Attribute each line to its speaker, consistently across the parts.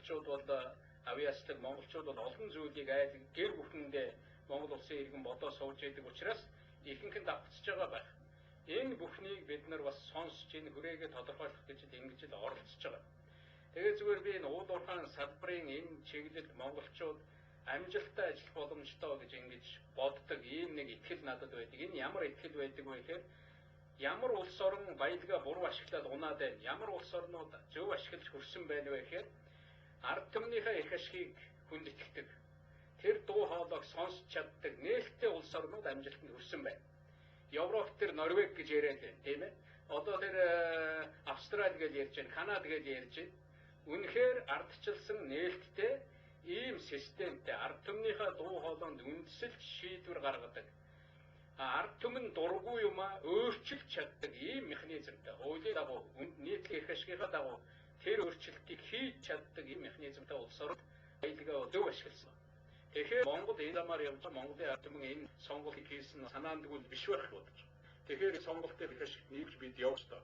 Speaker 1: монголчууд бол авьяаслаг монголчууд бол олон зүйлийг айл гэр бүхэндээ Монгол улсын иргэн бодоо сууж идэг учраас ихэнх нь давтчихж байгаа байх. Энэ бүхнийг бид нар бас сонсч энэ хүрээгээ тодорхойлох гэж ингэж л оролцож байгаа. Тэгээ зүгээр би энэ уул уурхайн салбарын энэ чиглэлд монголчууд амжилттай ажиллах боломжтой гэж ингэж боддог ийм нэг итгэл надад байдаг. Энэ ямар итгэл байдаг вэ гэхээр ямар улс орн баялгаа буруу ашиглаад унаад байна. Ямар улс орнууд зөв ашиглаж хүрсэн байна вэ гэхээр ард түмнийхээ их ашгийг хүндэтгэдэг. Тэр дуу хоолойг сонсч чаддаг нээлттэй улс орнууд амжилтанд хүрсэн байна. Европ тэр Норвег гэж яриад байна, тийм ээ. Одоо тэр Австрали гэж ярьж байна, Канада гэж ярьж байна. Үнэхээр ардчилсан нээлттэй ийм системтэй ард түмнийхээ дуу хоолойнд үндэслэж шийдвэр гаргадаг. Ард түмэн дургүй юмаа өөрчилж чаддаг ийм механизмтай. Хуулийн дагуу нийтлэг их ашигынхаа дагуу тэр өөрчлөлтийг хийж чаддаг ийм механизмтай улс орнд баялгаа зөв ашигласан. Тэгэхээр Монгол энэ замаар явж Монголын ард түмэн энэ сонголтыг хийсэн санаандгүй биш байх гэж бодож. Тэгэхээр сонголтыг их ашиг нийлж бид явж таа.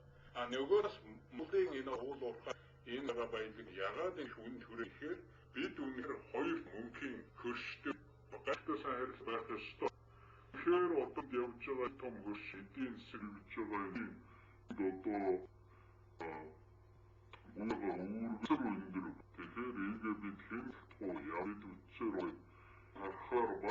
Speaker 1: Нөгөөс Монголын энэ уул уурхай энэ баялаг ягаад их үнд хүрэхээр бид үнэхээр хоёр мөнхийн хөрштэй багтаа сайн харьц байх ёстой. Тэгэхээр одоо явж байгаа том хөрш эдийн засаг гэж байгаа юм. Одоо үүргэсэр өндөр. Тэгэхээр ийгээ бид хэн тоо явж үцээр харахаар ба